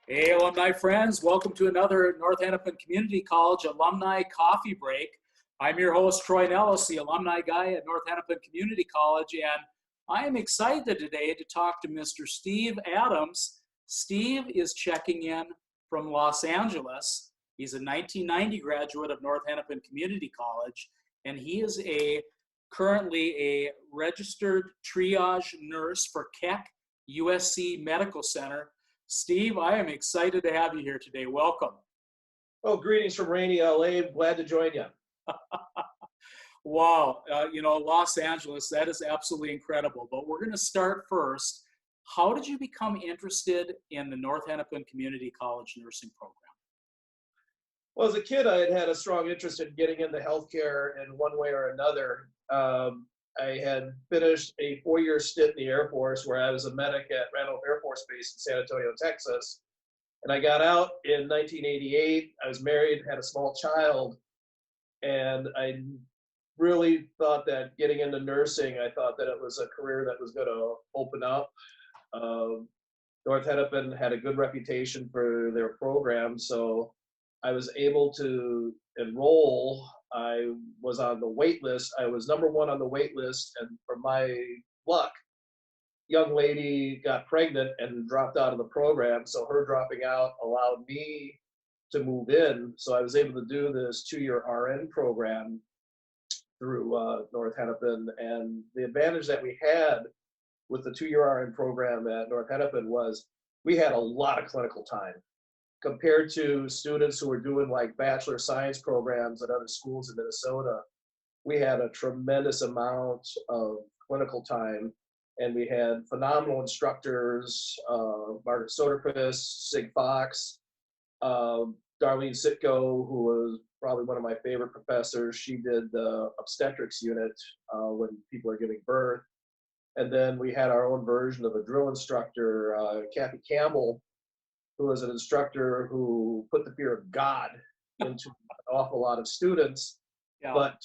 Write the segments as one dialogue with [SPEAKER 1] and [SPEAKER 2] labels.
[SPEAKER 1] Hey, alumni friends, welcome to another North Hennepin Community College Alumni Coffee Break. I'm your host, Troy Nellis, the alumni guy at North Hennepin Community College, and I am excited today to talk to Mr. Steve Adams. Steve is checking in from Los Angeles. He's a 1990 graduate of North Hennepin Community College, and he is currently a registered triage nurse for KECK-USC Medical Center. Steve, I am excited to have you here today. Welcome.
[SPEAKER 2] Oh, greetings from rainy LA. Glad to join you.
[SPEAKER 1] Wow, Los Angeles, that is absolutely incredible. But we're going to start first. How did you become interested in the North Hennepin Community College nursing program?
[SPEAKER 2] Well, as a kid, I had had a strong interest in getting into healthcare in one way or another. I had finished a 4-year stint in the Air Force where I was a medic at Randolph Air Force Base in San Antonio, Texas. And I got out in 1988. I was married, had a small child, and I really thought that getting into nursing, I thought that it was a career that was going to open up. North Hennepin had a good reputation for their program, so I was able to enroll. I was on the wait list. I was number one on the wait list, and for my luck, young lady got pregnant and dropped out of the program. So her dropping out allowed me to move in. So I was able to do this 2-year RN program through North Hennepin. And the advantage that we had with the 2-year RN program at North Hennepin was we had a lot of clinical time compared to students who were doing like bachelor science programs at other schools in Minnesota. We had a tremendous amount of clinical time, and we had phenomenal instructors, Margaret Soderquist, Sig Fox, Darlene Sitko, who was probably one of my favorite professors. She did the obstetrics unit when people are giving birth. And then we had our own version of a drill instructor, Kathy Campbell, who was an instructor who put the fear of God into an awful lot of students. Yeah. But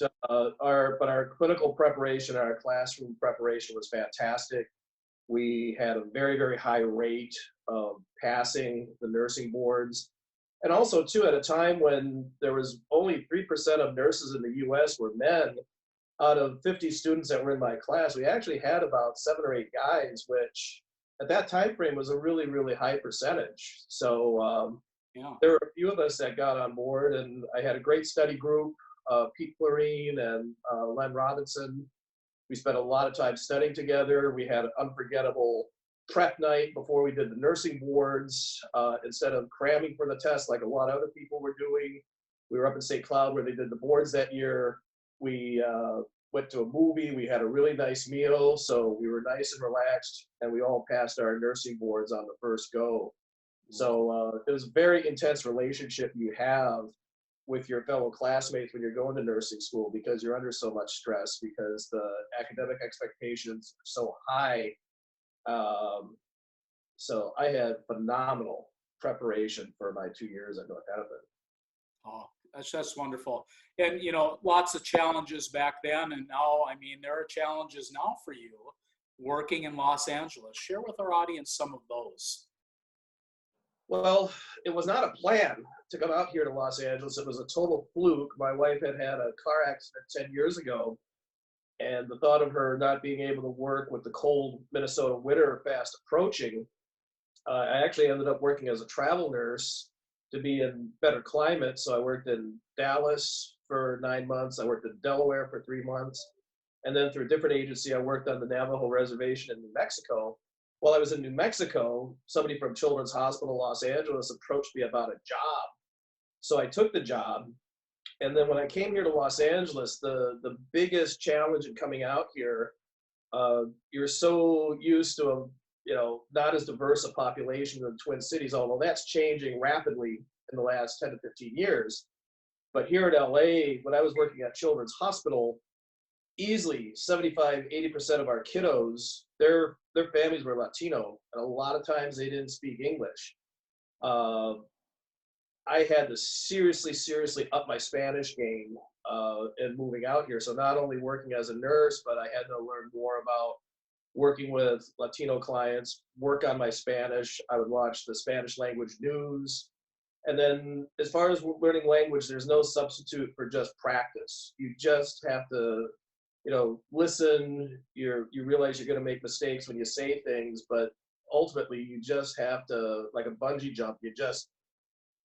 [SPEAKER 2] our clinical preparation, our classroom preparation was fantastic. We had a very, very high rate of passing the nursing boards. And also, too, at a time when there was only 3% of nurses in the U.S. were men, out of 50 students that were in my class, we actually had about 7 or 8 guys, which at that time frame was a really, really high percentage. So there were a few of us that got on board, and I had a great study group, Pete Florine and Len Robinson. We spent a lot of time studying together. We had an unforgettable prep night before we did the nursing boards. Instead of cramming for the test like a lot of other people were doing, we were up in St. Cloud where they did the boards that year. We went to a movie. We had a really nice meal, so we were nice and relaxed, and we all passed our nursing boards on the first go. So it was a very intense relationship you have with your fellow classmates when you're going to nursing school, because you're under so much stress because the academic expectations are so high. So I had phenomenal preparation for my 2 years at North Hennepin.
[SPEAKER 1] Oh, that's wonderful. And, lots of challenges back then. And now, there are challenges now for you working in Los Angeles. Share with our audience some of those.
[SPEAKER 2] Well, it was not a plan to come out here to Los Angeles. It was a total fluke. My wife had had a car accident 10 years ago, and the thought of her not being able to work with the cold Minnesota winter fast approaching, I actually ended up working as a travel nurse to be in better climate. So I worked in Dallas for 9 months. I worked in Delaware for 3 months. And then through a different agency, I worked on the Navajo Reservation in New Mexico. While I was in New Mexico, somebody from Children's Hospital Los Angeles approached me about a job. So I took the job. And then when I came here to Los Angeles, the biggest challenge in coming out here, you're so used to not as diverse a population in the Twin Cities, although that's changing rapidly in the last 10 to 15 years. But here in LA, when I was working at Children's Hospital, easily 75–80% of our kiddos, their families were Latino, and a lot of times they didn't speak English. I had to seriously up my Spanish game in moving out here. So not only working as a nurse, but I had to learn more about working with Latino clients, work on my Spanish. I would watch the Spanish language news. And then as far as learning language, there's no substitute for just practice. You just have to, listen. You realize you're going to make mistakes when you say things, but ultimately you just have to, like a bungee jump, you just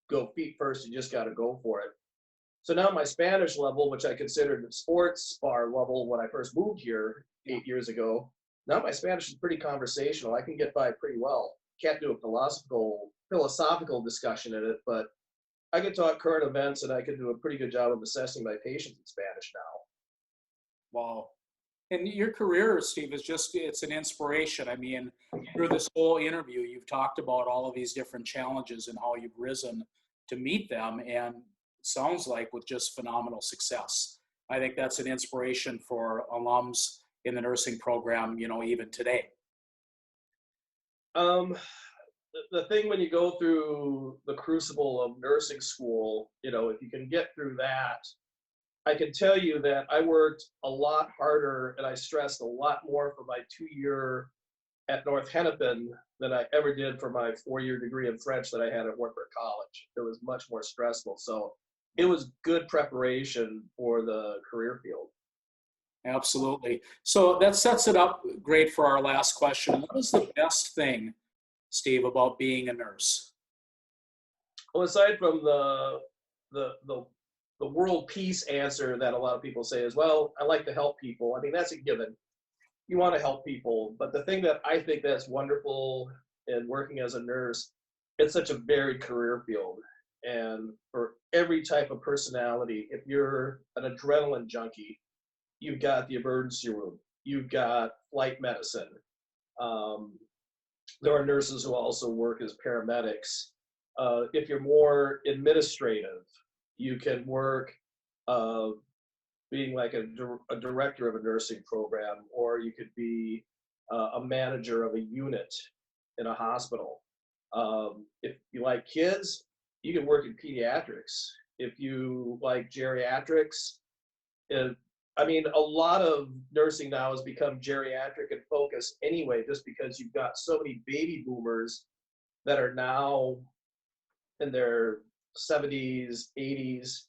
[SPEAKER 2] go feet first. You just got to go for it. So now my Spanish level, which I considered sports bar level when I first moved here 8 years ago, now my Spanish is pretty conversational. I can get by pretty well. Can't do a philosophical discussion in it, but I can talk current events, and I can do a pretty good job of assessing my patients in Spanish now.
[SPEAKER 1] Wow. And your career, Steve, it's an inspiration. I mean, through this whole interview, you've talked about all of these different challenges and how you've risen to meet them, and sounds like with just phenomenal success. I think that's an inspiration for alums in the nursing program, even today.
[SPEAKER 2] The thing when you go through the crucible of nursing school, if you can get through that, I can tell you that I worked a lot harder and I stressed a lot more for my 2-year at North Hennepin than I ever did for my 4-year degree in French that I had at Wartburg College. It was much more stressful. So it was good preparation for the career field.
[SPEAKER 1] Absolutely. So that sets it up great for our last question. What is the best thing, Steve, about being a nurse?
[SPEAKER 2] Well, aside from the world peace answer that a lot of people say is, well, I like to help people. I mean, that's a given. You want to help people. But the thing that I think that's wonderful in working as a nurse, it's such a varied career field. And for every type of personality, if you're an adrenaline junkie, you've got the emergency room, you've got flight medicine. There are nurses who also work as paramedics. If you're more administrative, you can work being like a director of a nursing program, or you could be a manager of a unit in a hospital. If you like kids, you can work in pediatrics. If you like geriatrics, a lot of nursing now has become geriatric and focused anyway, just because you've got so many baby boomers that are now in their 70s, 80s,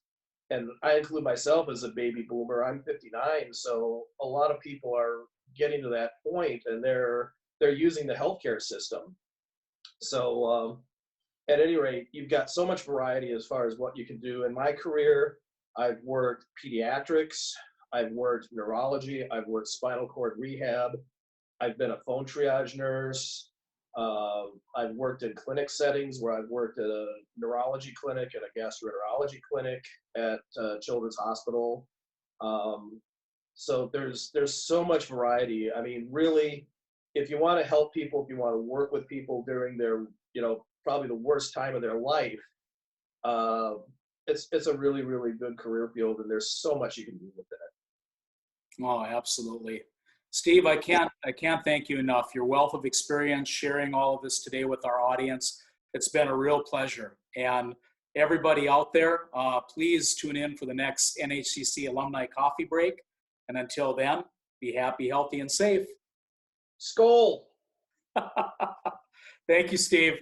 [SPEAKER 2] and I include myself as a baby boomer. I'm 59, so a lot of people are getting to that point, and they're using the healthcare system. So at any rate, you've got so much variety as far as what you can do. In my career, I've worked pediatrics, I've worked neurology, I've worked spinal cord rehab, I've been a phone triage nurse, I've worked in clinic settings where I've worked at a neurology clinic and a gastroenterology clinic at Children's Hospital. So there's so much variety. I mean, really, if you want to help people, if you want to work with people during their, probably the worst time of their life, it's a really, really good career field, and there's so much you can do with it.
[SPEAKER 1] Oh, absolutely. Steve, I can't thank you enough. Your wealth of experience, sharing all of this today with our audience, it's been a real pleasure. And everybody out there, please tune in for the next NHCC Alumni Coffee Break. And until then, be happy, healthy, and safe.
[SPEAKER 2] Skol!
[SPEAKER 1] Thank you, Steve.